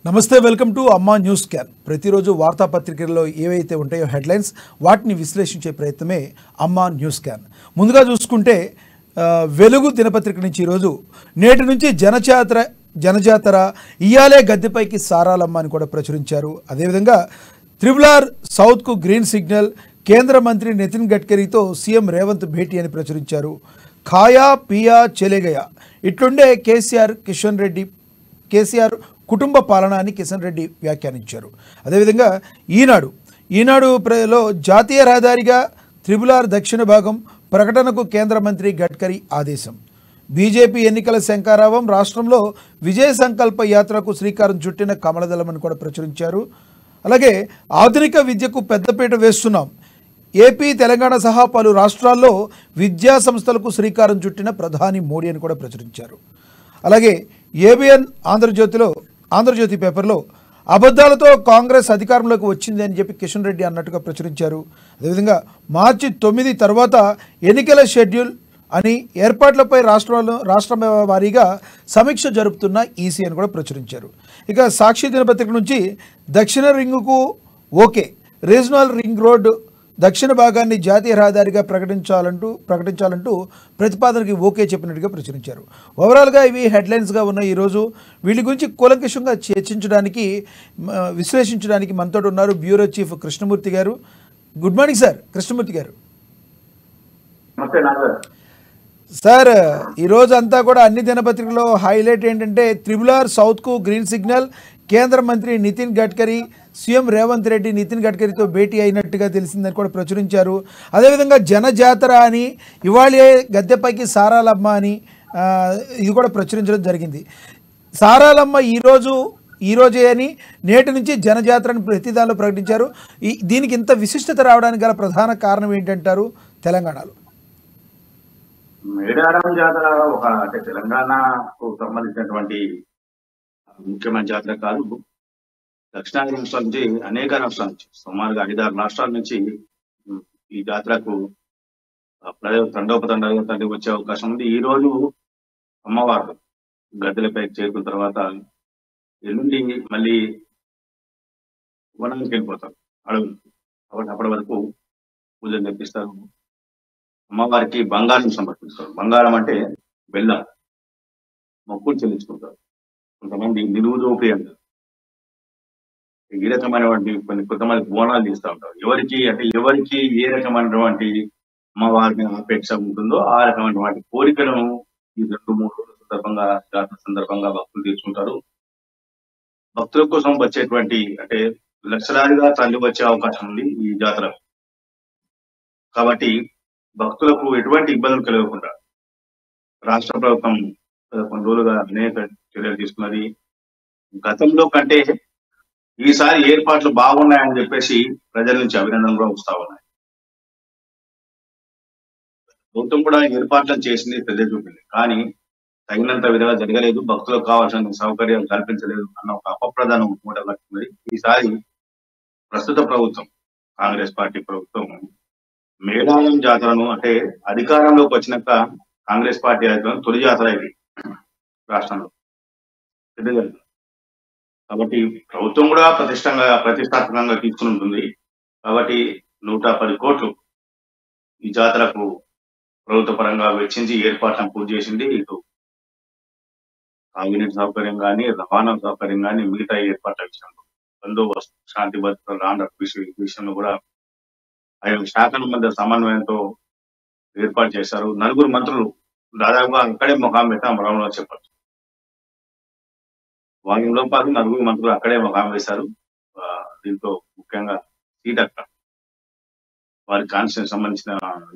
నమస్తే welcome to అమ్మా news can. ప్రతిరోజు వార్తాపత్రికల్లో ఏవైతే ఉంటాయో హెడ్లైన్స్ వాటిని విశ్లేషించే ప్రయత్నమే అమ్మా న్యూస్ క్యాన్. ముందుగా చూసుకుంటే వెలుగు దినపత్రిక నుంచి ఈరోజు నేటి నుంచి జనజాతర ఇయాలే గద్దెపైకి సారాలమ్మ అని కూడా ప్రచురించారు. అదేవిధంగా త్రిబుల్ సౌత్కు గ్రీన్ సిగ్నల్, కేంద్ర మంత్రి నితిన్ గడ్కరీతో సీఎం రేవంత్ భేటీ అని ప్రచురించారు. ఖాయా పియా చెలేగయా ఇట్లుండే కేసీఆర్ కుటుంబ పాలన అని కిషన్ రెడ్డి వ్యాఖ్యానించారు. అదేవిధంగా ఈనాడులో జాతీయ రహదారిగా త్రిబుల్ దక్షిణ భాగం ప్రకటనకు కేంద్ర మంత్రి గడ్కరీ ఆదేశం. బీజేపీ ఎన్నికల శంఖారావం, రాష్ట్రంలో విజయ సంకల్ప యాత్రకు శ్రీకారం చుట్టిన కమలదళం అని కూడా ప్రచురించారు. అలాగే ఆధునిక విద్యకు పెద్దపీట వేస్తున్నాం, ఏపీ తెలంగాణ సహా పలు రాష్ట్రాల్లో విద్యా సంస్థలకు శ్రీకారం చుట్టిన ప్రధాని మోడీ అని కూడా ప్రచురించారు. అలాగే ఏబిఎన్ ఆంధ్రజ్యోతి పేపర్లో అబద్ధాలతో కాంగ్రెస్ అధికారంలోకి వచ్చింది అని చెప్పి కిషన్ రెడ్డి అన్నట్టుగా ప్రచురించారు. అదేవిధంగా మార్చి 9 తర్వాత ఎన్నికల షెడ్యూల్ అని ఏర్పాట్లపై రాష్ట్ర వారీగా సమీక్ష జరుపుతున్న ఈసీ అని కూడా ప్రచురించారు. ఇక సాక్షి దినపత్రిక నుంచి దక్షిణ రింగుకు ఓకే, రీజనల్ రింగ్ రోడ్ దక్షిణ భాగాన్ని జాతీయ రహదారిగా ప్రకటించాలంటూ ప్రతిపాదనకి ఓకే చెప్పినట్టుగా ప్రచురించారు. ఓవరాల్గా ఇవి హెడ్లైన్స్గా ఉన్నాయి. ఈరోజు వీటి గురించి కూలంకషంగా చర్చించడానికి, విశ్లేషించడానికి మనతో ఉన్నారు బ్యూరో చీఫ్ కృష్ణమూర్తి గారు. Good morning sir. కృష్ణమూర్తి గారు సార్, ఈరోజు అంతా కూడా అన్ని దినపత్రికల్లో హైలైట్ ఏంటంటే త్రిబుల్ సౌత్కు గ్రీన్ సిగ్నల్, కేంద్ర మంత్రి నితిన్ గడ్కరీ సీఎం రేవంత్ రెడ్డి నితిన్ గడ్కరీతో భేటీ అయినట్టుగా తెలిసిందని కూడా ప్రచురించారు. అదేవిధంగా జనజాతర అని, ఇవాళే గద్దెపైకి సారాలమ్మ అని ఇది కూడా ప్రచురించడం జరిగింది. సారాలమ్మ ఈరోజే అని, నేటి నుంచి జనజాతరని ప్రతి దానిలో ప్రకటించారు. దీనికి ఇంత విశిష్టత రావడానికి గల ప్రధాన కారణం ఏంటంటారు తెలంగాణలో? మేడారం జాతర అంటే తెలంగాణకు సంబంధించినటువంటి ముఖ్యమైన జాతర కాదు. దక్షిణాది రాష్ట్రాల నుంచి, అనేక రాష్ట్రాల నుంచి, సుమారుగా 5-6 రాష్ట్రాల నుంచి ఈ జాతరకు ప్రజలు తండోపతండాలుగా తరలి వచ్చే అవకాశం ఉంది. ఈ రోజు అమ్మవారు గద్దెలపైకి చేరుకున్న తర్వాత ఎల్లుండి మళ్ళీ వనానికి వెళ్ళిపోతారు, అడవులు. కాబట్టి అప్పటి వరకు పూజలు నిర్పిస్తారు. అమ్మవారికి బంగారం సమర్పిస్తారు. బంగారం అంటే బెల్లం, మొక్కులు చెల్లించుకుంటారు. కొంతమంది నిలువుదోపి అంటారు. ఈ రకమైనటువంటి కొంతమంది బోనాలు తీస్తూ ఉంటారు. ఎవరికి ఏ రకమైనటువంటి అమ్మవారిని అపేక్ష ఉంటుందో ఆ రకమైనటువంటి కోరికలను ఈ 2-3 రోజుల సందర్భంగా, జాతర సందర్భంగా భక్తులు తీర్చుకుంటారు. భక్తుల కోసం వచ్చేటువంటి, అంటే లక్షలాదిగా తరలి వచ్చే అవకాశం ఉంది ఈ జాతర. కాబట్టి భక్తులకు ఎటువంటి ఇబ్బందులు కలగకుండా రాష్ట్ర ప్రభుత్వం కొన్ని రోజులుగా అనేక చర్యలు తీసుకున్నది. గతంలో కంటే ఈసారి ఏర్పాట్లు బాగున్నాయని చెప్పేసి ప్రజల నుంచి అభినందనలు కూడా వస్తా ఉన్నాయి. ప్రభుత్వం కూడా ఏర్పాట్లను చేసింది, ప్రజలు చూపింది, కానీ తగినంత విధంగా జరగలేదు, భక్తులకు కావాల్సిన సౌకర్యాలు కల్పించలేదు అన్న ఒక అపప్రదానం మూట కట్టుకున్నది. ఈసారి ప్రస్తుత ప్రభుత్వం, కాంగ్రెస్ పార్టీ ప్రభుత్వం మేడారం జాతరను, అంటే అధికారంలోకి వచ్చినాక కాంగ్రెస్ పార్టీ అధికారం తొలి జాతర ఇది రాష్ట్రంలో, పెద్ద జాతర. కాబట్టి ప్రభుత్వం కూడా ప్రతిష్టాత్మకంగా తీసుకుని ఉంటుంది. కాబట్టి 110 కోట్లు ఈ జాతరకు ప్రభుత్వ పరంగా వెచ్చించి ఏర్పాట్లను పూర్తి చేసింది. ఇటు తాగునీటి సౌకర్యం కానీ, రవాణా సౌకర్యం కానీ, మిగతా ఏర్పాట్ల విషయంలో, బందోబస్తు, శాంతి భద్రతలు, విషయంలో కూడా ఆయా శాఖల మధ్య సమన్వయంతో ఏర్పాటు చేశారు. 4 మంత్రులు దాదాపుగా అక్కడే ముఖాం పెట్టి అమరావతిలో చెప్పచ్చు. వారంలో పాటు 4 మంత్రులు అక్కడే ముఖాం వేశారు. దీంతో ముఖ్యంగా సీతక్క వారి కాన్స్టిట్యూషన్ సంబంధించిన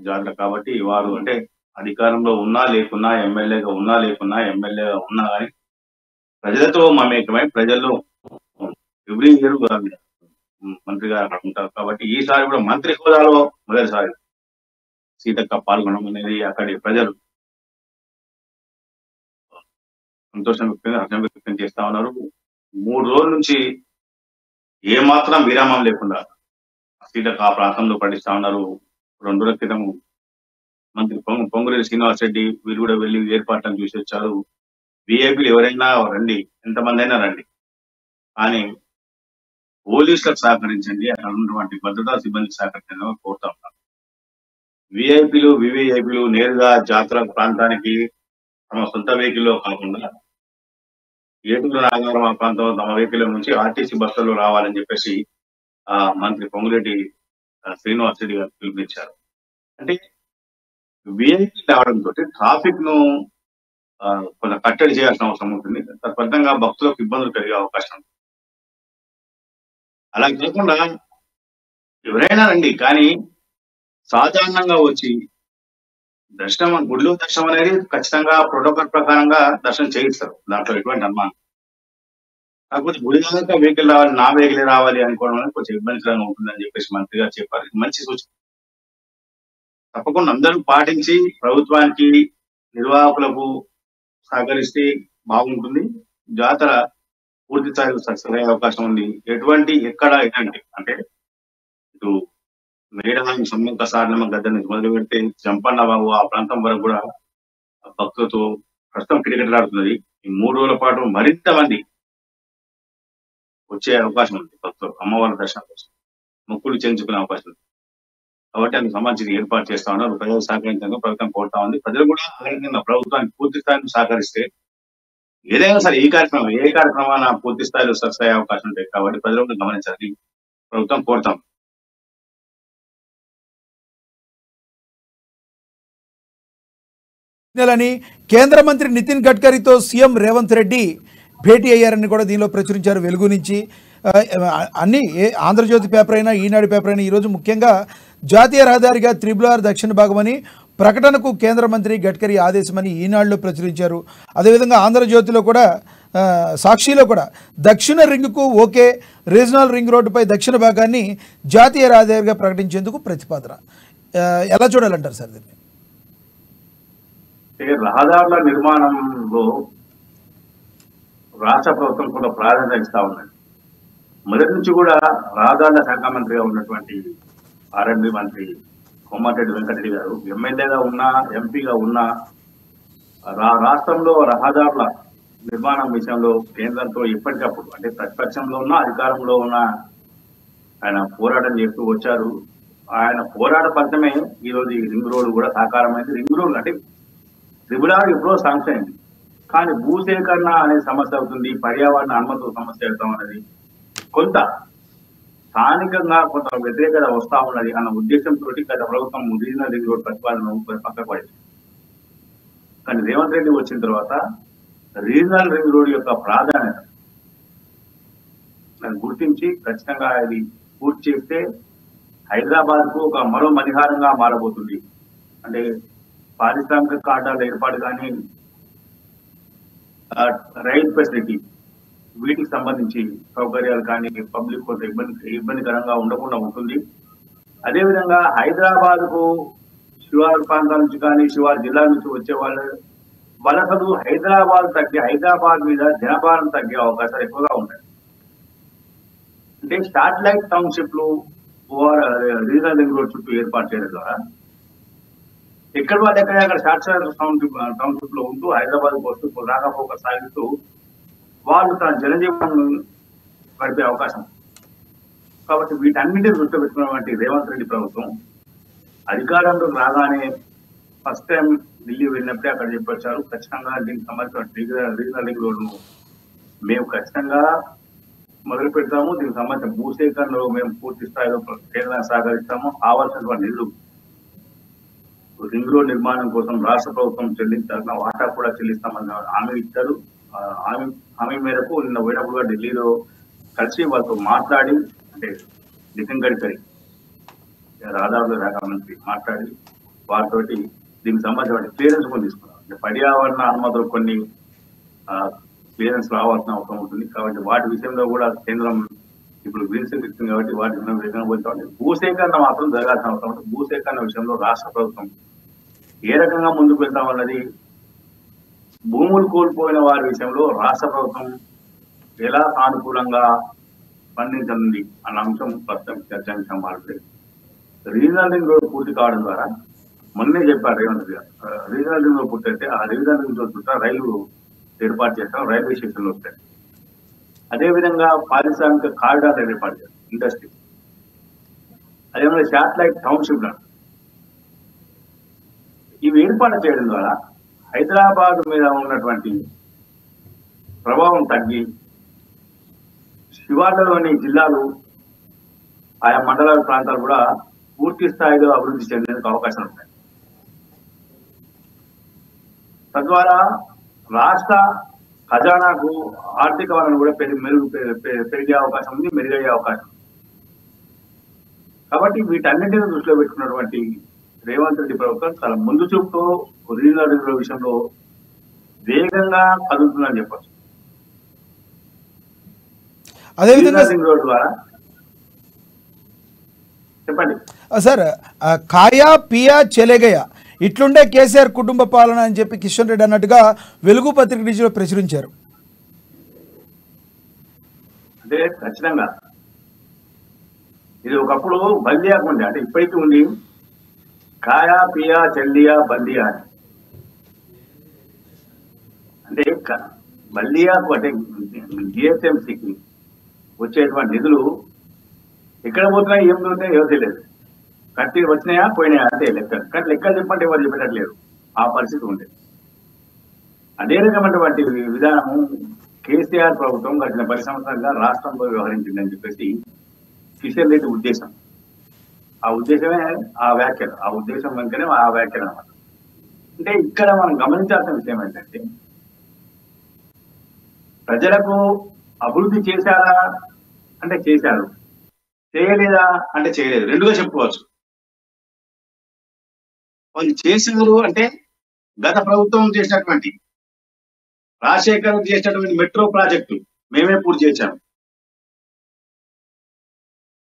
జాతర కాబట్టి వారు, అంటే అధికారంలో ఉన్నా లేకున్నా, ఎమ్మెల్యేగా ఉన్నా కానీ ప్రజలతో మమేకమై ప్రజల్లో ఎవ్రీ ఇయర్ మంత్రిగా అక్కడ ఉంటారు. కాబట్టి ఈసారి కూడా మంత్రి హోదాలో మొదటిసారి సీతక్క పాల్గొనడం అనేది అక్కడి ప్రజలు సంతోషం వ్యక్తం చేస్తా ఉన్నారు. 3 రోజుల నుంచి ఏమాత్రం విరామం లేకుండా సీతక్క ఆ ప్రాంతంలో పడిస్తా ఉన్నారు. 2 రోజుల క్రితం మంత్రి పొంగులేటి శ్రీనివాసరెడ్డి వీరు కూడా వెళ్ళి ఏర్పాట్లను చూసి వచ్చారు. విఐపీలు ఎవరైనా రండి, ఎంతమంది అయినా రండి, కానీ పోలీసులకు సహకరించండి, అక్కడ ఉన్నటువంటి భద్రతా సిబ్బందికి సహకరించండి కోరుతా ఉన్నాను. విఐపీలు వివిఐపీలు నేరుగా జాతర ప్రాంతానికి తమ సొంత వెహికల్లో కాకుండా ఏటూరు నాగారం ఆ ప్రాంతం తమ వెహికల్ నుంచి ఆర్టీసీ బస్సుల్లో రావాలని చెప్పేసి మంత్రి పొంగులేటి శ్రీనివాస్ రెడ్డి గారు పిలుపునిచ్చారు. అంటే విఐపీ రావడంతో ట్రాఫిక్ ను కొంత కట్టడి చేయాల్సిన అవసరం ఉంటుంది. తత్ఫలితంగా భక్తులకు ఇబ్బందులు కలిగే అవకాశం ఉంది. అలా కాకుండా ఎవరైనా రండి, కానీ సాధారణంగా వచ్చి దర్శనం, గుడిలో దర్శనం అనేది ఖచ్చితంగా ప్రోటోకాల్ ప్రకారంగా దర్శనం చేయిస్తారు, దాంట్లో ఎటువంటి అనుమానం. కాకపోతే గుడి దాకా వెహికల్ రావాలి, నా వెహికల్ రావాలి అనుకోవడం అనేది కొంచెం ఇబ్బందికరంగా ఉంటుందని చెప్పేసి మంత్రి గారు చెప్పారు. ఇది మంచి సూచన. తప్పకుండా అందరూ పాటించి ప్రభుత్వానికి నిర్వాహకులకు సహకరిస్తే బాగుంటుంది. జాతర పూర్తి స్థాయిలో సక్సెస్ అయ్యే అవకాశం ఉంది. ఎక్కడ ఎలాంటి అంటే ఇటు మేడారం సమ్మక్క సారలమ్మ గద్ద నుంచి మొదలు పెడితే జంపన్న బాబు ఆ ప్రాంతం వరకు కూడా భక్తులతో ప్రస్తుతం కిటకిటలాడుతున్నది. ఈ 3 రోజుల పాటు మరింత మంది వచ్చే అవకాశం ఉంది. భక్తులు అమ్మవారి దర్శనం కోసం మొక్కులు చెల్లించుకునే అవకాశం ఉంది. కాబట్టి అందుకు సంబంధించి ఏర్పాటు చేస్తా ఉన్నారు. ప్రజలు సహకరించడంలో ప్రభుత్వం కోరుతా ఉంది. ప్రజలు కూడా ప్రభుత్వానికి పూర్తి స్థాయిలో సహకరిస్తే ఏదైనా సరే ఏ కార్యక్రమాన్ని పూర్తి స్థాయిలో సక్సెస్ అయ్యే అవకాశం ఉంటాయి. కాబట్టి ప్రజలు కూడా గమనించాలి, ప్రభుత్వం కోరుతాం. నెలని కేంద్ర మంత్రి నితిన్ గడ్కరీతో సీఎం రేవంత్ రెడ్డి భేటీ అయ్యారని కూడా దీనిలో ప్రచురించారు. వెలుగు నుంచి అన్ని ఆంధ్రజ్యోతి పేపర్ అయినా ఈనాడు పేపర్ అయినా ఈరోజు ముఖ్యంగా జాతీయ రహదారిగా RRR దక్షిణ భాగమని ప్రకటనకు కేంద్ర మంత్రి గడ్కరీ ఆదేశమని ఈనాడులో ప్రచురించారు. అదేవిధంగా ఆంధ్రజ్యోతిలో కూడా సాక్షిలో కూడా దక్షిణ రింగ్కు ఓకే, రీజనల్ రింగ్ రోడ్డుపై దక్షిణ భాగాన్ని జాతీయ రహదారిగా ప్రకటించేందుకు ప్రతిపాదన. ఎలా చూడాలంటారు సార్ దీన్ని? రహదారుల నిర్మాణంలో రాష్ట్ర ప్రభుత్వం కూడా ప్రాధాన్యత ఇస్తా ఉన్నది. మొదటి నుంచి కూడా రహదారుల శాఖ మంత్రిగా ఉన్నటువంటి ఆర్ఎండ్బి మంత్రి కోమటిరెడ్డి వెంకటరెడ్డి గారు ఎమ్మెల్యేగా ఉన్నా, ఎంపీగా ఉన్నా రాష్ట్రంలో రహదారుల నిర్మాణం విషయంలో కేంద్రంతో ఎప్పటికప్పుడు, అంటే ప్రతిపక్షంలో ఉన్న అధికారంలో ఉన్న ఆయన పోరాటం చేస్తూ వచ్చారు. ఆయన పోరాట ఫలితమే ఈరోజు ఈ రింగ్ రోడ్ కూడా సాకారమైంది. రింగ్ రోడ్ అంటే RRR ఎప్పుడో శాంక్షన్ అయింది, కానీ భూసేకరణ అనే సమస్య అవుతుంది, పర్యావరణ అనుమతుల సమస్య అవుతాం అనేది కొంత స్థానికంగా కొంత వ్యతిరేకత వస్తా ఉన్నది అన్న ఉద్దేశంతో గత ప్రభుత్వం రీజనల్ రింగ్ రోడ్ ప్రతిపాదన పక్కకు పడింది. కానీ రేవంత్ రెడ్డి వచ్చిన తర్వాత రీజనల్ రింగ్ రోడ్ యొక్క ప్రాధాన్యత గుర్తించి ఖచ్చితంగా అది పూర్తి చేస్తే హైదరాబాద్ కు ఒక మరో మణిహారంగా మారబోతుంది. అంటే పారిశ్రామిక కాటాల ఏర్పాటు కానీ, రైల్ ఫెసిలిటీ, వీటికి సంబంధించి సౌకర్యాలు కానీ పబ్లిక్ కొంత ఇబ్బందికరంగా ఉండకుండా ఉంటుంది. అదేవిధంగా హైదరాబాద్ కు శివారు ప్రాంతాల నుంచి కానీ శివారు జిల్లా నుంచి వచ్చే వలసలు హైదరాబాద్ మీద జనభారం తగ్గే అవకాశాలు ఎక్కువగా ఉంటాయి. అంటే శాటిలైట్ టౌన్షిప్లు రీజనల్ రింగ్ రోడ్ చుట్టూ ఏర్పాటు చేయడం ద్వారా ఎక్కడ వాళ్ళు అక్కడ శాటిలైట్ టౌన్షిప్ లో ఉంటూ హైదరాబాద్ వస్తూ రాకపోక సాగిస్తూ వాళ్ళు తన జనజీవనం గడిపే అవకాశం. కాబట్టి వీటన్నింటినీ దృష్టి పెట్టుకున్నటువంటి రేవంత్ రెడ్డి ప్రభుత్వం అధికారంలోకి రాగానే ఫస్ట్ టైం ఢిల్లీ వెళ్ళినప్పుడే అక్కడ చెప్పొచ్చారు, ఖచ్చితంగా దీనికి సంబంధించిన రీజనల్ రింగ్ రోడ్ను మేము ఖచ్చితంగా మొదలు పెడతాము, దీనికి సంబంధించిన భూసేకరణలో మేము పూర్తి స్థాయిలో కేంద్రాన్ని సహకరిస్తాము, కావాల్సినటువంటి నిధులు రింగ్ రోడ్ నిర్మాణం కోసం రాష్ట్ర ప్రభుత్వం చెల్లించాల్సిన వాటా కూడా చెల్లిస్తామని హామీ ఇచ్చారు. హామీ మేరకు నిన్న పోయినప్పుడు ఢిల్లీలో కలిసి వాళ్ళతో మాట్లాడి, అంటే నితిన్ గడ్కరీ రహదారుల శాఖ మంత్రి మాట్లాడి వారితోటి దీనికి సంబంధించిన క్లియరెన్స్ కూడా తీసుకున్నారు. అంటే పర్యావరణ అనుమతులు కొన్ని క్లియరెన్స్ రావాల్సిన అవసరం ఉంటుంది. కాబట్టి వాటి విషయంలో కూడా కేంద్రం ఇప్పుడు గ్రీన్ సిగ్నల్ ఇస్తుంది కాబట్టి వాటి వేగంగా పోతుంది. భూసేకరణ మాత్రం జరగాల్సిన అవసరం ఉంటుంది. భూసేకరణ విషయంలో రాష్ట్ర ప్రభుత్వం ఏ రకంగా ముందుకు వెళ్తామన్నది, భూములు కోల్పోయిన వారి విషయంలో రాష్ట్ర ప్రభుత్వం ఎలా సానుకూలంగా స్పందించనుంది అన్న అంశం ప్రస్తుతం చర్చాంశం మారుతుంది. రీజనల్ రింగ్ రోడ్ పూర్తి కావడం ద్వారా మొన్నే చెప్పారు రేవంత్ గారు, రీజనల్ రింగ్ రోడ్ పూర్తి అయితే ఆ రీజనల్ రింగ్ రోడ్ చుట్టూ రైలు ఏర్పాటు చేస్తాం, రైల్వే స్టేషన్లు వస్తాయి. అదేవిధంగా పారిశ్రామిక కారిడార్ ఏర్పాటు చేయాలి, ఇండస్ట్రీ. అదేవిధంగా శాటిలైట్ టౌన్షిప్ ఇవి ఏర్పాటు చేయడం ద్వారా హైదరాబాద్ మీద ఉన్నటువంటి ప్రభావం తగ్గి శివార్లలోని జిల్లాలు, ఆయా మండలాల ప్రాంతాలు కూడా పూర్తి స్థాయిలో అభివృద్ధి చెందేందుకు అవకాశాలు ఉంటాయి. తద్వారా రాష్ట్ర ఖజానాకు ఆర్థిక వనరులు కూడా పెరిగే అవకాశం ఉంది, మెరుగయ్యే అవకాశం ఉంది. కాబట్టి వీటన్నింటినీ దృష్టిలో పెట్టుకున్నటువంటి రేవంత్ రెడ్డి ప్రభుత్వం చాలా ముందు చూపుతో రీజనల్ విషయంలో వేగంగా కదులుతుందని చెప్పచ్చు. అదేవిధంగా రోడ్ ద్వారా చెప్పండి సార్, కాయా పియా చెలగయా ఇట్లుండే కేసీఆర్ కుటుంబ పాలన అని చెప్పి కిషన్ రెడ్డి అన్నట్టుగా వెలుగు పత్రిక రీతిలో ప్రచురించారు. అంటే ఖచ్చితంగా ఇది ఒకప్పుడు బల్దియాకు ఉండే, అంటే ఇప్పటికీ ఉంది కాయా పియా చెల్లియా బందియా అని. అంటే బల్దియాకు అంటే జిఎస్ఎంసీకి వచ్చేటువంటి నిధులు ఎక్కడ పోతున్నాయి, ఏం పోతున్నాయి ఏమో తెలియదు. కట్టి వచ్చినాయా పోయినాయా అంతే లెక్క. కానీ లెక్కలు చెప్పంటే ఎవరు చెప్పేటట్లేరు, ఆ పరిస్థితి ఉండేది. అదే రకమైనటువంటి విధానము కేసీఆర్ ప్రభుత్వం గడిచిన 10 సంవత్సరాలుగా రాష్ట్రంలో వ్యవహరించిందని చెప్పేసి కిషన్ రెడ్డి ఉద్దేశం. ఆ ఉద్దేశమే ఆ వ్యాఖ్యలు, ఆ ఉద్దేశం వెనుకనే ఆ వ్యాఖ్యలు అన్నమాట. అంటే ఇక్కడ మనం గమనించాల్సిన విషయం ఏంటంటే, ప్రజలకు అభివృద్ధి చేశారా అంటే చేశారు, చేయలేదా అంటే చేయలేదు, రెండుగా చెప్పుకోవచ్చు. వాళ్ళు చేసినారు అంటే గత ప్రభుత్వం చేసినటువంటి రాజశేఖర్ చేసినటువంటి మెట్రో ప్రాజెక్టు మేమే పూర్తి చేశాము,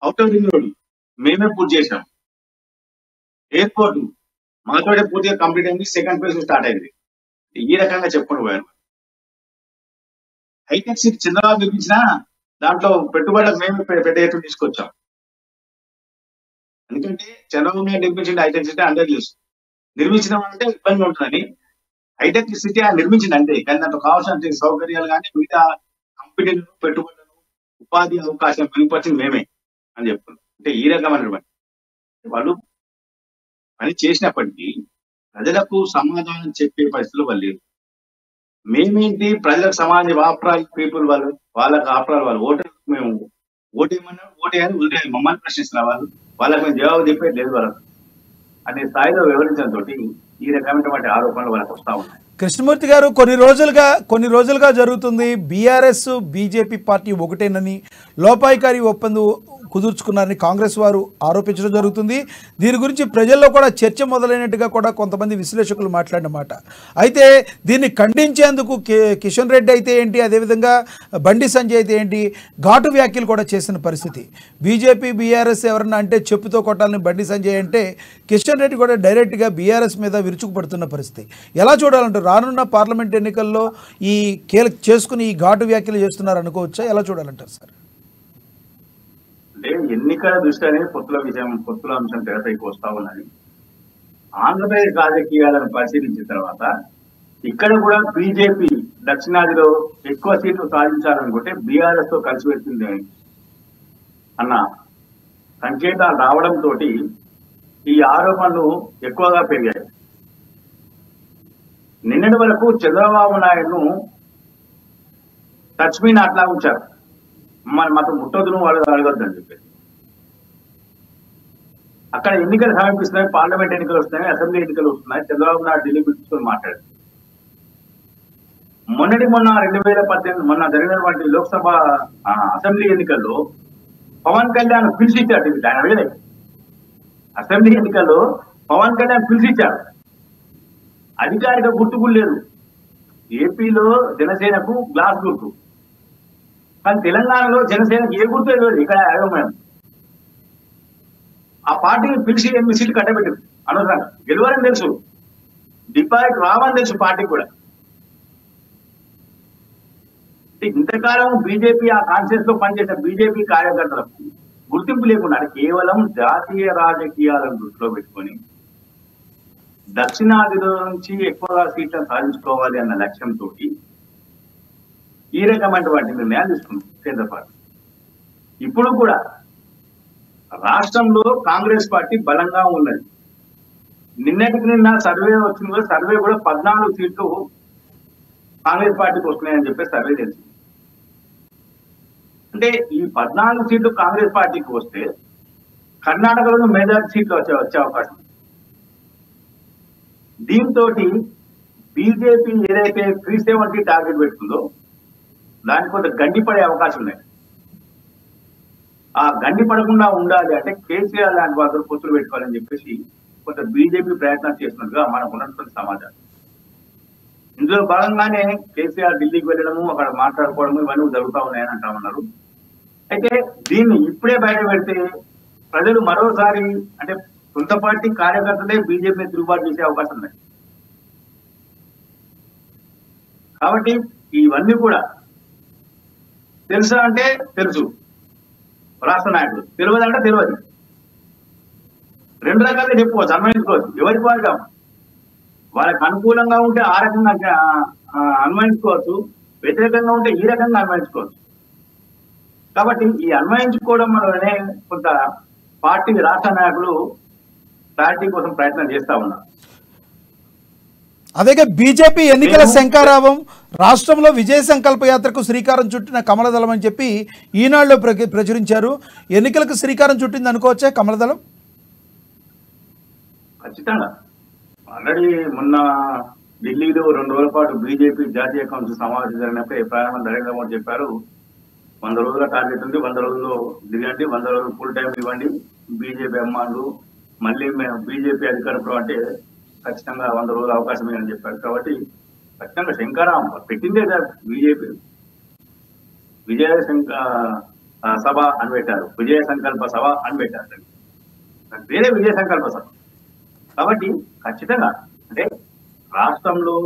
ఔటర్ రింగ్ రోడ్ మేమే పూర్తి చేశాం, ఎయిర్పోర్ట్ మాతోటే పూర్తిగా కంప్లీట్ అయింది, సెకండ్ ఫేజ్ స్టార్ట్ అయింది. ఈ రకంగా చెప్పుకుంటూ పోయాను. హైటెక్ సిటీ చంద్రబాబు నిర్మించిన దాంట్లో పెట్టుబడులకు మేము పెద్ద ఎత్తున తీసుకొచ్చాం. ఎందుకంటే చంద్రబాబు నాయుడు నిర్మించిన హైటెక్ సిటీ అందరూ తెలుసు. నిర్మించడం అంటే ఇబ్బంది ఉంటుందని హైటెక్ సిటీ నిర్మించింది అంతే, కానీ దాంట్లో కావాల్సిన సౌకర్యాలు కానీ మిగతా కంపెనీలు పెట్టుబడులను ఉపాధి అవకాశం మెరుగుపరిచింది మేమే అని చెప్తున్నాం. అంటే ఈ రకమైనటువంటి వాళ్ళు పని చేసినప్పటికీ ప్రజలకు సమాధానం చెప్పే పరిస్థితులు వాళ్ళు లేరు. మేమేంటి ప్రజలకు సమాజం ఆప్రాల్ పీపుల్ వాళ్ళు, వాళ్ళకి ఆప్రాల్ వాళ్ళు ఓటర్, మేము ఓటేయమన్నా ఓటేయాలి వదిలేయాలి, మమ్మల్ని ప్రశ్నిస్తున్న వాళ్ళు, వాళ్ళకి మేము జవాబు చెప్పేది లేదు వాళ్ళకు అనే స్థాయిలో వివరించడంతో ఈ రకమైనటువంటి ఆరోపణలు వాళ్ళకి వస్తూ ఉన్నాయి. కృష్ణమూర్తి గారు, కొన్ని రోజులుగా జరుగుతుంది బీఆర్ఎస్ బీజేపీ పార్టీ ఒకటేనని, లోపాయికారి ఒప్పందం కుదుర్చుకున్నారని కాంగ్రెస్ వారు ఆరోపించడం జరుగుతుంది. దీని గురించి ప్రజల్లో కూడా చర్చ మొదలైనట్టుగా కూడా కొంతమంది విశ్లేషకులు మాట్లాడిన మాట. అయితే దీన్ని ఖండించేందుకు కిషన్ రెడ్డి అయితే ఏంటి, అదేవిధంగా బండి సంజయ్ అయితే ఏంటి, ఘాటు వ్యాఖ్యలు కూడా చేసిన పరిస్థితి. బీజేపీ బీఆర్ఎస్ ఎవరన్నా అంటే చెప్పుతో కొట్టాలని బండి సంజయ్ అంటే, కిషన్ రెడ్డి కూడా డైరెక్ట్గా బీఆర్ఎస్ మీద విరుచుకుపడుతున్న పరిస్థితి. ఎలా చూడాలంటారు? రానున్న పార్లమెంట్ ఎన్నికల్లో ఈ చేసుకుని ఈ ఘాటు వ్యాఖ్యలు చేస్తున్నారు అనుకోవచ్చా? ఎలా చూడాలంటారు సార్? అంటే ఎన్నికల దృష్ట్యానే పొత్తుల అంశం తెరపైకి వస్తా ఉన్నది. ఆంధ్రప్రదేశ్ రాజకీయాలను పరిశీలించిన తర్వాత ఇక్కడ కూడా బీజేపీ దక్షిణాదిలో ఎక్కువ సీట్లు సాధించాలనుకుంటే బీఆర్ఎస్ తో కలిసి వచ్చింది అన్న సంకేతాలు రావడంతో ఈ ఆరోపణలు ఎక్కువగా పెరిగాయి. నిన్నటి వరకు చంద్రబాబు నాయుడును టచ్ మీ అట్లా ఉంచారు, మాకు ముట్టొద్దును వాళ్ళు అడగొద్దని చెప్పేసి. అక్కడ ఎన్నికలు సమీపిస్తున్నాయి, పార్లమెంట్ ఎన్నికలు వస్తున్నాయి, అసెంబ్లీ ఎన్నికలు వస్తున్నాయి. చంద్రబాబు నాయుడు ఢిల్లీ పిలుచుకొని మాట్లాడారు. మొన్న 2018 మొన్న జరిగినటువంటి లోక్సభ అసెంబ్లీ ఎన్నికల్లో పవన్ కళ్యాణ్ పిలిచిచ్చాడు. ఆయన అడగలే. అసెంబ్లీ ఎన్నికల్లో పవన్ కళ్యాణ్ పిలిచిచ్చారు. అధికారిక గుర్తుకు లేదు. ఏపీలో జనసేనకు గ్లాస్ గుర్తు, కానీ తెలంగాణలో జనసేనకు ఏ గుర్తు లేదు. ఇక్కడ అయోమయం. ఆ పార్టీని పిలిచి 8 సీట్లు కట్టబెట్టారు. అనవసరంగా గెలవాలని తెలుసు, డిపాజిట్ రావని తెలుసు పార్టీకి కూడా. ఇంతకాలం బీజేపీ ఆ కాన్షియస్ లో పనిచేసిన బీజేపీ కార్యకర్తలకు గుర్తింపు లేకుండా కేవలం జాతీయ రాజకీయాలను దృష్టిలో పెట్టుకొని దక్షిణాదిలో నుంచి ఎక్కువగా సీట్లను సాధించుకోవాలి అన్న లక్ష్యంతో ఈ రకమైనటువంటి నిర్ణయాలు తీసుకుంది కేంద్ర పార్టీ. ఇప్పుడు కూడా రాష్ట్రంలో కాంగ్రెస్ పార్టీ బలంగా ఉన్నది. నిన్న సర్వే వచ్చింది, సర్వే కూడా 14 సీట్లు కాంగ్రెస్ పార్టీకి వస్తున్నాయని చెప్పి సర్వే తెలిసింది. అంటే ఈ 14 సీట్లు కాంగ్రెస్ పార్టీకి వస్తే కర్ణాటకలో మెజారిటీ సీట్లు వచ్చే అవకాశం. దీంతో బీజేపీ ఏదైతే 370 టార్గెట్ పెట్టుకుందో దానికి కొంత గండి పడే అవకాశం ఉన్నాయి. ఆ గండి పడకుండా ఉండాలి అంటే కేసీఆర్ లాంటి వాళ్ళు పొత్తులు పెట్టుకోవాలని చెప్పేసి కొంత బీజేపీ ప్రయత్నం చేస్తున్నట్టుగా మనకు ఉన్నటువంటి సమాచారం. ఇందులో భాగంగానే కేసీఆర్ ఢిల్లీకి వెళ్ళడము, అక్కడ మాట్లాడుకోవడము ఇవన్నీ జరుగుతూ ఉన్నాయని అంటా ఉన్నారు. అయితే దీన్ని ఇప్పుడే బయట పెడితే ప్రజలు మరోసారి అంటే సొంత పార్టీ కార్యకర్తలే బీజేపీని తిరుగుబాటు చేసే అవకాశం ఉన్నాయి. కాబట్టి ఇవన్నీ కూడా తెలుసా అంటే తెలుసు రాష్ట్ర నాయకులు, తెలియదు అంటే తెలియదు. 2 రకాలుగా చెప్పుకోవచ్చు, అన్వయించుకోవచ్చు. ఎవరికి వారిగా వాళ్ళకి అనుకూలంగా ఉంటే ఆ రకంగా అన్వయించుకోవచ్చు, వ్యతిరేకంగా ఉంటే ఈ రకంగా అన్వయించుకోవచ్చు. కాబట్టి ఈ అన్వయించుకోవడం వల్లనే కొంత పార్టీ రాష్ట్ర నాయకులు క్లారిటీ కోసం ప్రయత్నం చేస్తా ఉన్నారు. అదేగా బీజేపీ ఎన్నికల శంఖారావం రాష్ట్రంలో విజయ సంకల్ప యాత్రకు శ్రీకారం చుట్టిన కమలదళం అని చెప్పి ఈనాడులో ప్రచురించారు. ఎన్నికలకు శ్రీకారం చుట్టింది అనుకోవచ్చా కమలదళం? ఖచ్చితంగా. ఆల్రెడీ మొన్న ఢిల్లీలో 2 రోజుల పాటు బీజేపీ జాతీయ కౌన్సిల్ సమావేశం జరిగినప్పుడే ప్రధానమంత్రి నరేంద్ర మోదీ చెప్పారు, 100 రోజుల టార్గెట్ ఉంది, 100 రోజుల్లో దిగండి, 100 రోజులు ఫుల్ టైం ఇవ్వండి బీజేపీ అమ్మానులు, మళ్ళీ మేము బీజేపీ అధికారంలో అంటే ఖచ్చితంగా 100 రోజులు అవకాశం అని చెప్పారు. కాబట్టి ఖచ్చితంగా శంకరాం పెట్టిందే సార్ బీజేపీ. విజయ సభ అని పెట్టారు, విజయ సంకల్ప సభ అని పెట్టారు, వేరే విజయ సంకల్ప సభ. కాబట్టి ఖచ్చితంగా అంటే రాష్ట్రంలో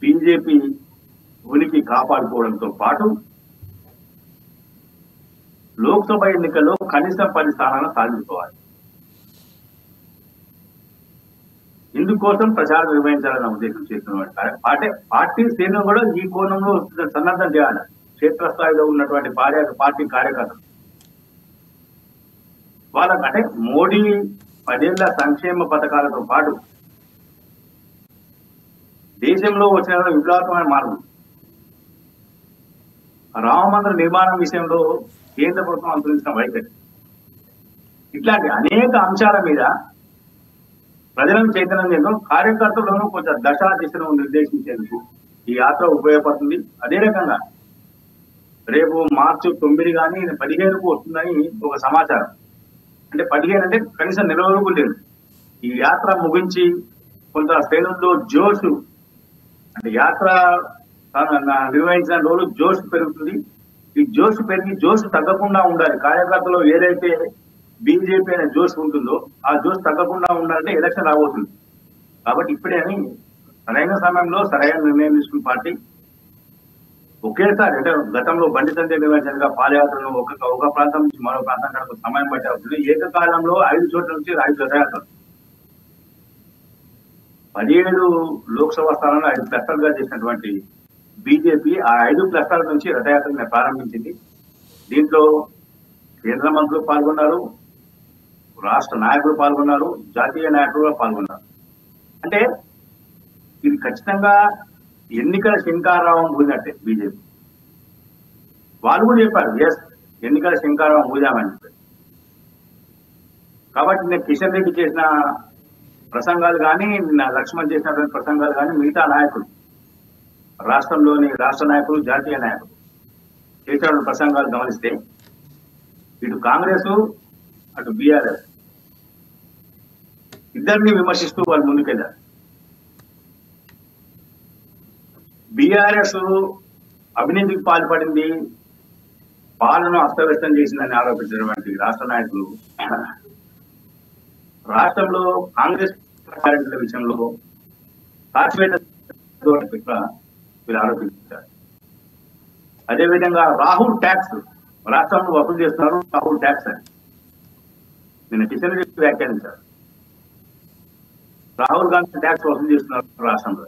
బీజేపీ ఉనికి కాపాడుకోవడంతో పాటు లోక్సభ ఎన్నికల్లో కనీసం 10 స్థానాలను సాధించుకోవాలి. ఇందుకోసం ప్రచారం నిర్వహించాలన్న ఉద్దేశం చేస్తున్నవాడు పార్టీ శ్రేణులు కూడా ఈ కోణంలో సన్నద్ధం చేయాలి. క్షేత్రస్థాయిలో ఉన్నటువంటి పార్టీ కార్యకర్తలు వాళ్ళకంటే మోడీ 10 ఏళ్ల సంక్షేమ పథకాలతో పాటు దేశంలో వచ్చిన విప్లవాత్మకమైన మార్పు, రామ మందిర నిర్మాణం విషయంలో కేంద్ర ప్రభుత్వం అనుసరించిన వైఖరి, ఇట్లాంటి అనేక అంశాల మీద ప్రజలను చైతన్యం చేయడం, కార్యకర్తలను కొంచెం దశా దిశను నిర్దేశించేందుకు ఈ యాత్ర ఉపయోగపడుతుంది. అదే రకంగా రేపు మార్చి 9 కానీ 15కు వస్తుందని ఒక సమాచారం. అంటే 15 అంటే కనీసం నెల రోజులు లేదు. ఈ యాత్ర ముగించి కొంత శ్రేణుల్లో జోష్, అంటే యాత్ర నిర్వహించిన రోజు జోష్ పెరుగుతుంది. ఈ జోష్ పెరిగి జోష్ తగ్గకుండా ఉండాలి. కార్యకర్తలు ఏదైతే బీజేపీ అనే జోష్ ఉంటుందో ఆ జోష్ తగ్గకుండా ఉండాలంటే ఎలక్షన్ రాబోతుంది. కాబట్టి ఇప్పుడే సరైన సమయంలో సరైన నిర్ణయం తీసుకున్న పార్టీ ఒకేసారి, అంటే గతంలో బండి సంజయ్ నిర్వహించగా పాదయాత్రను ఒక ప్రాంతం నుంచి మరో ప్రాంతం కనుక సమయం పట్టే అవుతుంది. ఏకకాలంలో 5 చోట్ల నుంచి 5 రథయాత్రలు, 17 లోక్సభ స్థానాలను 5 క్లస్టర్లుగా చేసినటువంటి బీజేపీ ఆ 5 క్లస్టర్ల నుంచి రథయాత్రను ప్రారంభించింది. దీంట్లో కేంద్ర మంత్రులు పాల్గొన్నారు, రాష్ట్ర నాయకులు పాల్గొన్నారు, జాతీయ నాయకులు పాల్గొన్నారు. అంటే ఇది ఖచ్చితంగా ఎన్నికల శంఖారావం ఊదినట్టే బీజేపీ. వాళ్ళు కూడా చెప్పారు, ఎస్ ఎన్నికల శంఖారావం ఊదామని చెప్పారు. కాబట్టి నేను కిషన్ రెడ్డి చేసిన ప్రసంగాలు కానీ, నిన్న లక్ష్మణ్ చేసినటువంటి ప్రసంగాలు కానీ, మిగతా నాయకులు రాష్ట్రంలోని రాష్ట్ర నాయకులు, జాతీయ నాయకులు చేసిన ప్రసంగాలు గమనిస్తే ఇటు కాంగ్రెస్ అటు బీఆర్ఎస్ ఇద్దరిని విమర్శిస్తూ వాళ్ళు ముందుకెళ్ళారు. బీఆర్ఎస్ అవినీతికి పాల్పడింది, పాలన అస్తవ్యస్తం చేసిందని ఆరోపించినటువంటి రాష్ట్ర నాయకులు రాష్ట్రంలో కాంగ్రెస్ కార్యకర్తల విషయంలో వీళ్ళు ఆరోపించారు. అదేవిధంగా రాహుల్ ట్యాక్స్ రాష్ట్రంలో వసూలు చేస్తున్నారు, రాహుల్ ట్యాక్స్ అని నిన్న కిషన్ రెడ్డి వ్యాఖ్యానించారు. రాహుల్ గాంధీ ట్యాక్స్ వసూలు చేస్తున్నారు రాష్ట్రంలో.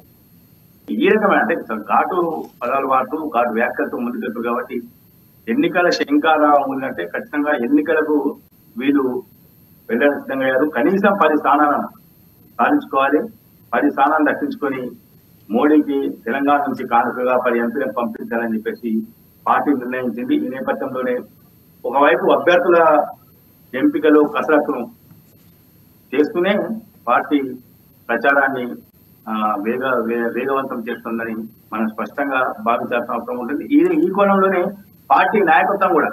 ఈ రకమైన అంటే ఘాటు పదాలు వాడుతూ ఘాటు వ్యాఖ్యలతో ముందుకెళ్తారు కాబట్టి ఎన్నికల శంకారావం ఉందంటే ఖచ్చితంగా ఎన్నికలకు వీళ్ళు వెళ్ళడానికి సిద్ధంగా అయ్యారు. కనీసం 10 స్థానాలను సాధించుకోవాలి. 10 స్థానాలు దక్కించుకొని మోడీకి తెలంగాణ నుంచి కానుకగా 10 ఎంపీలను పంపించాలని చెప్పేసి పార్టీ నిర్ణయించింది. ఈ నేపథ్యంలోనే ఒకవైపు అభ్యర్థుల ఎంపికలు కసరత్తును చేస్తూనే పార్టీ ప్రచారాన్ని వేగవంతం చేస్తుందని మనం స్పష్టంగా భావించాల్సిన అవసరం ఉంటుంది. ఈ కోణంలోనే పార్టీ నాయకత్వం కూడా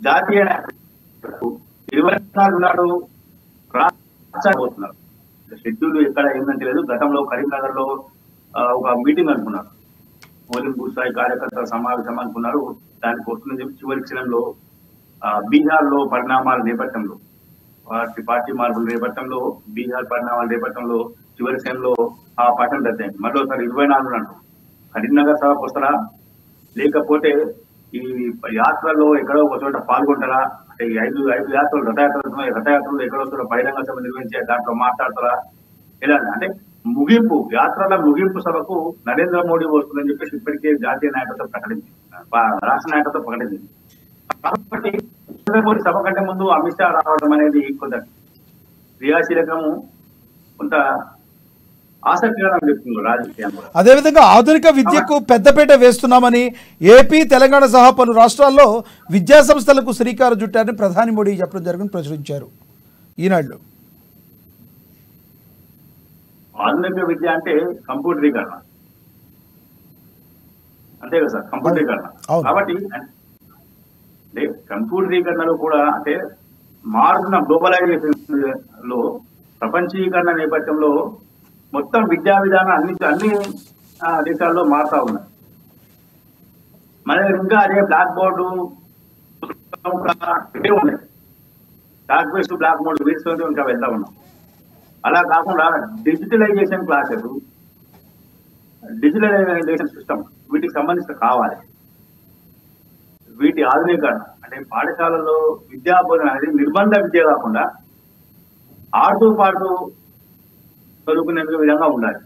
జాతీయ నాయకత్వం 24 నాడు రాష్ట్రపోతున్నారు. షెడ్యూల్ ఎక్కడ ఏందని తెలియదు. గతంలో కరీంనగర్ లో ఒక మీటింగ్ అనుకున్నారు, పోలింగ్ బూత్ స్థాయి కార్యకర్తల సమావేశం అనుకున్నారు. దానికి వస్తుందని చెప్పి చివరి క్షణంలో బీహార్ లో పరిణామాల నేపథ్యంలో పార్టీ మార్పుల నేపథ్యంలో బీహార్ పరిణామాల నేపథ్యంలో చివరి క్షణంలో ఆ పట్టణం రద్దయింది. మరోసారి 24 నాడు కరీంనగర్ సభకు వస్తారా, లేకపోతే ఈ యాత్రలో ఎక్కడో ఒక చోట పాల్గొంటారా, అంటే ఈ ఐదు యాత్రలు రథయాత్రలు ఎక్కడో చోట బహిరంగ సభ నిర్వహించే దాంట్లో మాట్లాడతారా, ఇలా అంటే ముగింపు యాత్రల ముగింపు సభకు నరేంద్ర మోడీ వస్తుందని చెప్పేసి ఇప్పటికే జాతీయ నాయకత్వం ప్రకటించింది, రాష్ట్ర నాయకత్వం ప్రకటించింది. కాబట్టి నరేంద్ర మోడీ సభ కంటే ముందు అమిత్ షా రావడం అనేది కొంత క్రియాశీలకము, కొంత ఆసక్తికరంగా చెప్తుంది రాజకీయంలో. అదేవిధంగా ఆధునిక విద్యకు పెద్దపీట వేస్తున్నామని ఏపీ, తెలంగాణ సహా పలు రాష్ట్రాల్లో విద్యా సంస్థలకు శ్రీకారం చుట్టారని ప్రధాని మోడీ చెప్పడం జరిగింది, ప్రచురించారు ఈనాడులో. ఆధునిక విద్య అంటే కంప్యూటరీకరణ, అంతే కదా సార్, కంప్యూటరీకరణ. కాబట్టి అంటే కంప్యూటరీకరణలో కూడా అంటే మారుతున్న గ్లోబలైజేషన్ లో ప్రపంచీకరణ నేపథ్యంలో మొత్తం విద్యా విధానం అన్ని దేశాల్లో మారుతా ఉన్నాయి. మన ఇంకా అదే బ్లాక్ బోర్డు ఉన్నాయి, బ్లాక్ బేస్డ్ బ్లాక్ బోర్డు వీటితో ఇంకా వెళ్తా ఉన్నాం. అలా కాకుండా డిజిటలైజేషన్ క్లాసెస్, డిజిటలైజేషన్ సిస్టమ్ వీటికి సంబంధించి కావాలి. వీటి ఆధునీకరణ అంటే పాఠశాలలో విద్యా బోధన అనేది నిర్బంధ విద్య కాకుండా ఆడుతూ పాడుతూ చదువుకునే విధంగా ఉండాలి.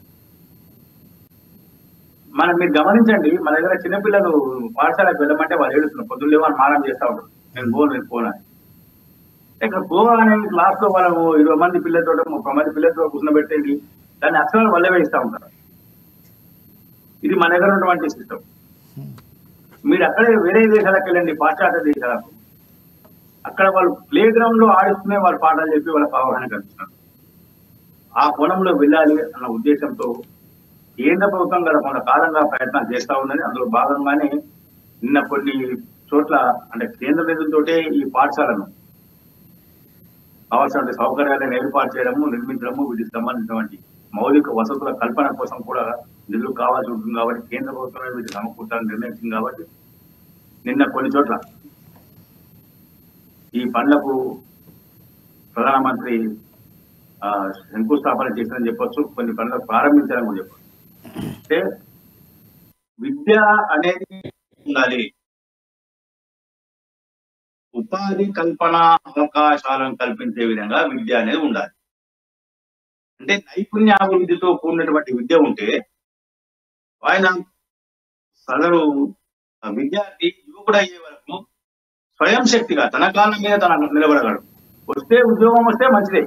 మీరు గమనించండి, మన దగ్గర చిన్నపిల్లలు పాఠశాలకు వెళ్ళమంటే వాళ్ళు ఏడుస్తున్నారు, పొద్దున్న లేవని మారం చేస్తూ ఉంటారు, నేను పోనని. ఇక్కడ పోవాలనే క్లాస్ లో వాళ్ళు 20 మంది పిల్లలతో 30 మంది పిల్లలతో కూర్చోబెట్టేది దాన్ని అక్షరాలు వల్లే వేస్తూ ఉంటారు. ఇది మన దగ్గర ఉన్నటువంటి సిస్టమ్. మీరు అక్కడే వేరే దేశాలకు వెళ్ళండి, పాశ్చాత్య దేశాలకు, అక్కడ వాళ్ళు ప్లే గ్రౌండ్ లో ఆడిస్తూనే వాళ్ళు పాఠాలు చెప్పి వాళ్ళకి అవగాహన కల్పిస్తున్నారు. ఆ కోణంలో వెళ్ళాలి అన్న ఉద్దేశంతో కేంద్ర ప్రభుత్వం గత కొంతకాలంగా ప్రయత్నాలు చేస్తా ఉన్నది. అందులో భాగంగానే నిన్న కొన్ని చోట్ల అంటే కేంద్ర నిధులతోటే ఈ పాఠశాలను కావాల్సిన సౌకర్యాలను ఏర్పాటు చేయడము, నిర్మించడము, వీటికి సంబంధించినటువంటి మౌలిక వసతుల కల్పన కోసం కూడా నిధులు కావాల్సి ఉంటుంది. కాబట్టి కేంద్ర ప్రభుత్వమే వీటిని సమకూర్చాలని నిర్ణయించింది. కాబట్టి నిన్న కొన్ని చోట్ల ఈ పనులకు ప్రధానమంత్రి శంకుస్థాపన చేసిందని చెప్పొచ్చు, కొన్ని పనులకు ప్రారంభించాలని కూడా చెప్పొచ్చు. అంటే విద్య అనేది ఉండాలి, ఉపాధి కల్పన అవకాశాలను కల్పించే విధంగా విద్య అనేది ఉండాలి. అంటే నైపుణ్యాభివృద్ధితో కూడినటువంటి విద్య ఉంటే ఆయన సదరు విద్యార్థి యువకుడు అయ్యే వరకు స్వయం శక్తిగా తన కాళ్ళ మీద తన నిలబడగలడు. ఉద్యోగం వస్తే మంచిదే,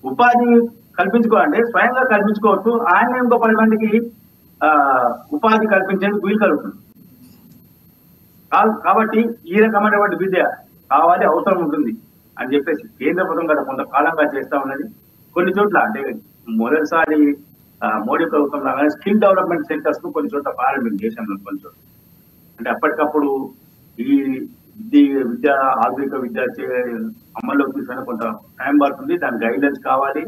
ఉపాధి కల్పించుకోవాలంటే స్వయంగా కల్పించుకోవచ్చు. ఆయన ఇంకో 10 మందికి ఉపాధి కల్పించేందుకు వీలు కలుగుతుంది. కాబట్టి ఈ రకమైనటువంటి విద్య కావాలి, అవసరం ఉంటుంది అని చెప్పేసి కేంద్ర ప్రభుత్వం గత కొంతకాలంగా చేస్తా ఉన్నది. కొన్ని చోట్ల అంటే మొదటిసారి మోడీ ప్రభుత్వం లాగానే స్కిల్ డెవలప్మెంట్ సెంటర్స్ ను కొన్ని చోట్ల ప్రారంభించింది దేశంలో. కొన్ని చోట్ల అంటే అప్పటికప్పుడు ఈ విద్య ఆధునిక విద్య అమల్లోకి తీసుకుని కొంత టైం పడుతుంది, దాని గైడ్లైన్స్ కావాలి,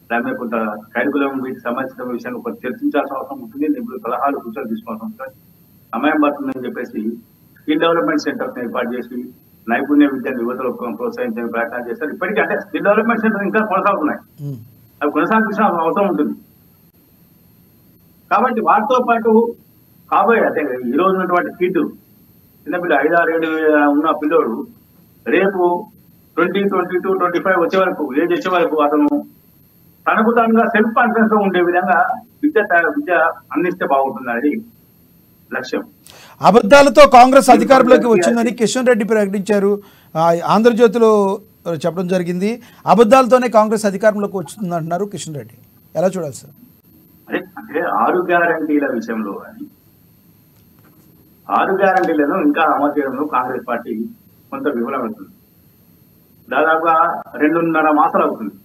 దాని మీద కొంత కరికులం వీటికి సంబంధించిన విషయాన్ని కొంత చర్చించాల్సిన అవసరం ఉంటుంది, నిపుణుల సలహాలు సూచనలు తీసుకోవాల్సిన అవసరం సమయం పడుతుందని చెప్పేసి స్కిల్ డెవలప్మెంట్ సెంటర్స్ ఏర్పాటు చేసి నైపుణ్య విద్యను యువతలకు ప్రోత్సహించే ప్రయత్నం చేస్తారు. ఇప్పటికీ అంటే స్కిల్ డెవలప్మెంట్ సెంటర్ ఇంకా కొనసాగుతున్నాయి, అవి కొనసాగించిన అవసరం ఉంటుంది. కాబట్టి వాటితో పాటు కాబోయే అంటే ఈ రోజు ఉన్నటువంటి కిడ్ చిన్నపిల్ల 5, 6, 7 ఉన్న పిల్లోడు రేపు 20, 22, 25 వచ్చే వరకు ఏజ్ వచ్చే వరకు అతను తనకు తానుగా సెల్ఫ్ కాన్ఫిడెన్స్ లో ఉండే విధంగా విద్య అందిస్తే బాగుంటుందనేది లక్ష్యం. అబద్ధాలతో కాంగ్రెస్ అధికారంలోకి వచ్చిందని కిషన్ రెడ్డి ప్రకటించారు. ఆంధ్రజ్యోతిలో చెప్పడం జరిగింది. అబద్ధాలతోనే కాంగ్రెస్ అధికారంలోకి వచ్చింది అంటున్నారు కిషన్ రెడ్డి. ఎలా చూడాలి సార్? అంటే 6 గ్యారంటీల విషయంలో కానీ 6 గ్యారంటీలను ఇంకా అమలు చేయడంలో కాంగ్రెస్ పార్టీ కొంత విఫలమవుతుంది. దాదాపుగా 2.5 మాసాలు అవుతుంది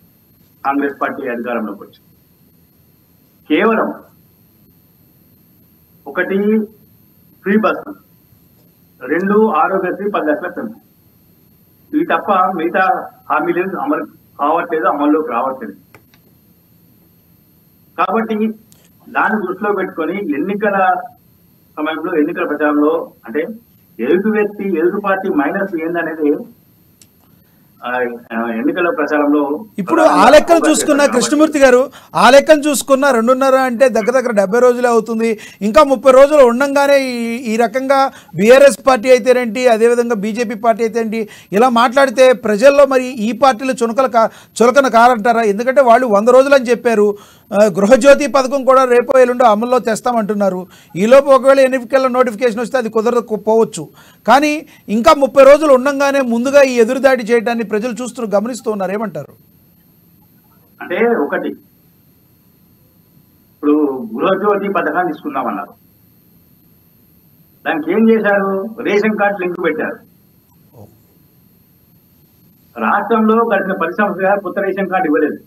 కాంగ్రెస్ పార్టీ అధికారంలోకి వచ్చి. కేవలం 1 ఫ్రీ బస్సు, 2 ఆరోగ్యశ్రీ 10 లక్షల పెంపు, ఇవి తప్ప మిగతా హామీలు అమలు కావట్లేదు, అమల్లోకి రావట్లేదు. కాబట్టి దాన్ని దృష్టిలో పెట్టుకొని ఎన్నికల సమయంలో ఎన్నికల ప్రచారంలో అంటే ఎదురు పార్టీ మైనస్ ఏందనేది ఎన్నికల ప్రచారంలో ఇప్పుడు ఆ లెక్కలు చూసుకున్న కృష్ణమూర్తి గారు, ఆ లెక్కను చూసుకున్న 2.5 అంటే దగ్గర 70 రోజులే అవుతుంది. ఇంకా 30 రోజులు ఉండంగానే ఈ రకంగా బీఆర్ఎస్ పార్టీ అయితేనేంటి, అదేవిధంగా బీజేపీ పార్టీ అయితేంటి ఇలా మాట్లాడితే ప్రజల్లో మరి ఈ పార్టీలు చులకన కారంటారా? ఎందుకంటే వాళ్ళు 100 రోజులు అని చెప్పారు. గృహజ్యోతి పథకం కూడా రేపో ఎల్లుండో అమల్లో తెస్తామంటున్నారు. ఈలోపు ఒకవేళ ఎన్నికల నోటిఫికేషన్ వస్తే అది కుదరకపోవచ్చు. కానీ ఇంకా 30 రోజులు ఉండంగానే ముందుగా ఈ ఎదురుదాడి చేయడాన్ని ప్రజలు గమనిస్తూ ఉన్నారు. ఏమంటారు? అంటే ఒకటి, ఇప్పుడు గృహజ్యోతి పథకాన్ని తీసుకుందామన్నారు. దానికి ఏం చేశారు? రేషన్ కార్డు లింక్ పెట్టారు. రాష్ట్రంలో గడిచిన 10 సంవత్సరాలు కొత్త రేషన్ కార్డు ఇవ్వలేదు.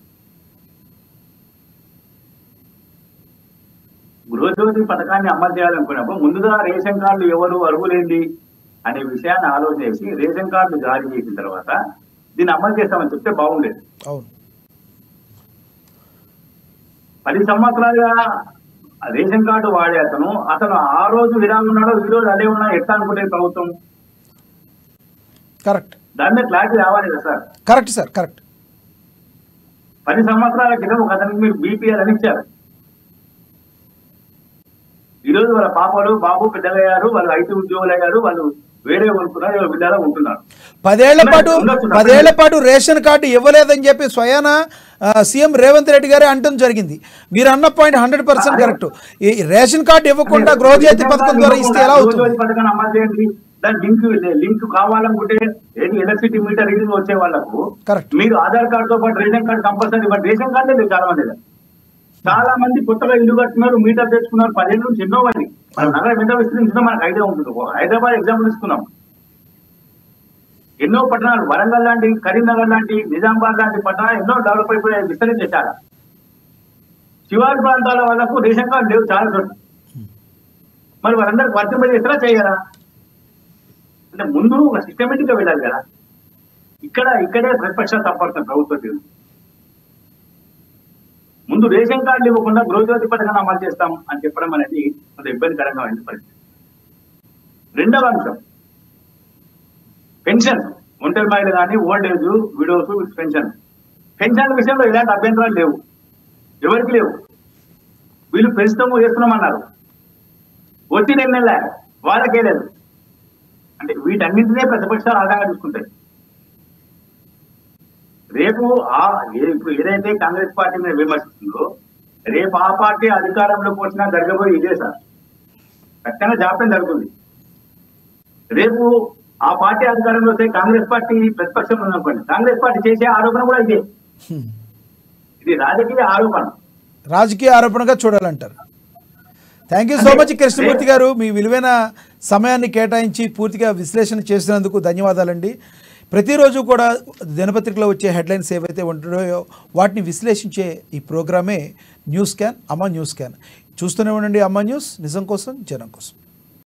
గృహజ్యోతి పథకాన్ని అమలు చేయాలనుకున్నప్పుడు ముందుగా రేషన్ కార్డులు ఎవరు అర్హులేంది అనే విషయాన్ని ఆలోచన చేసి రేషన్ కార్డులు జారీ చేసిన తర్వాత దీన్ని అమలు చేస్తామని చెప్తే బాగుండేది. 10 సంవత్సరాలుగా రేషన్ కార్డు వాడే అతను ఆ రోజు విరామం ఉన్నాడో ఈ రోజు అదే ఉన్నా ఎట్లా అనుకుంటే ప్రభుత్వం? కరెక్ట్. దాని మీద క్లారిటీ రావాలి కదా సార్. Correct sir, correct. 10 సంవత్సరాల క్రితం ఒక అతనికి మీరు బీపీఎల్ అని ఇచ్చారు. ఈ రోజు వాళ్ళ పాపలు బాబు పెద్దలయ్యారు, వాళ్ళు ఐటీ ఉద్యోగులు అయ్యారు, వాళ్ళు వేరే కొనుక్కున్నారు, విధాలా ఉంటున్నారు. 10 ఏళ్ల పాటు రేషన్ కార్డు ఇవ్వలేదని చెప్పి స్వయాన సీఎం రేవంత్ రెడ్డి గారే అంటం జరిగింది. మీరు అన్న పాయింట్ 100% కరెక్ట్. ఈ రేషన్ కార్డు ఇవ్వకుండా గృహజ్యోతి పథకం ద్వారా ఇస్తే ఎలా అవుతుంది? పథకాన్ని అమలు చేయండి. దాని లింక్ కావాలనుకుంటే ఎలక్ట్రిసిటీ మీటర్ రీడింగ్ వచ్చే వాళ్ళకు మీరు ఆధార్ కార్డుతో పాటు ration card compulsory. But ration card లేదు చాలా మంది. చాలా మంది కొత్తగా ఇల్లు కట్టుకున్నారు, మీటర్ తెచ్చుకున్నారు. 10 ఏళ్ళ నుంచి ఎన్నో మంది నగరం ఎంత విస్తరించినా మనకు ఐడియా ఉంటుంది. హైదరాబాద్ ఎగ్జాంపుల్ తీసుకున్నాం. ఎన్నో పట్టణాలు, వరంగల్ లాంటి, కరీంనగర్ లాంటి, నిజామాబాద్ లాంటి పట్టణాలు ఎన్నో డెవలప్ అయిపోయి విస్తరించేశారు. శివారు ప్రాంతాల వాళ్ళకు రేషన్ కార్డు లేవు చాలా చోట్ల. మరి వాళ్ళందరికీ వర్తింపజేస్తారా చేయగలరా? అంటే ముందు ఒక సిస్టమేటిక్ గా వెళ్ళాలి కదా. ఇక్కడే ప్రతిపక్షాలు తప్పడుతుంది ప్రభుత్వం. ముందు రేషన్ కార్డులు ఇవ్వకుండా గృహజ్యోతి పథకాన్ని అమలు చేస్తాం అని చెప్పడం అనేది కొంత ఇబ్బందికరంగా ఉంది పరిస్థితి. రెండవ అంశం పెన్షన్. ఒంటరి మహిళలు కానీ, ఓల్డ్ ఏజ్, విడోస్, పెన్షన్ విషయంలో ఇలాంటి అభ్యంతరాలు లేవు, ఎవరికి లేవు. వీళ్ళు పెంచుతాము చేస్తున్నామన్నారు, వచ్చి 2 నెలల వాళ్ళకే లేదు. అంటే వీటన్నింటినే ప్రతిపక్షాలు ఆదాయంగా చూసుకుంటాయి. రేపు ఇప్పుడు ఏదైతే కాంగ్రెస్ పార్టీ మీద విమర్శిస్తుందో రేపు ఆ పార్టీ అధికారంలోకి వచ్చినా జరగబోయే ఇదే సార్. ఖచ్చితంగా జాప్యం జరుగుతుంది. రేపు ఆ పార్టీ అధికారంలో వస్తే కాంగ్రెస్ పార్టీ ప్రతిపక్షంలో ఉందనుకోండి, కాంగ్రెస్ పార్టీ చేసే ఆరోపణ కూడా ఇదే. ఇది రాజకీయ ఆరోపణగా చూడాలంటారు. Thank you so much Krishnamurthy garu. మీ విలువైన సమయాన్ని కేటాయించి పూర్తిగా విశ్లేషణ చేసినందుకు ధన్యవాదాలండి. ప్రతిరోజు కూడా దినపత్రికలో వచ్చే హెడ్లైన్స్ ఏవైతే ఉంటాయో వాటిని విశ్లేషించే ఈ ప్రోగ్రామే న్యూస్ క్యాన్, అమ్మ న్యూస్ క్యాన్. చూస్తూనే ఉండండి అమ్మ న్యూస్, నిజం కోసం జనం కోసం.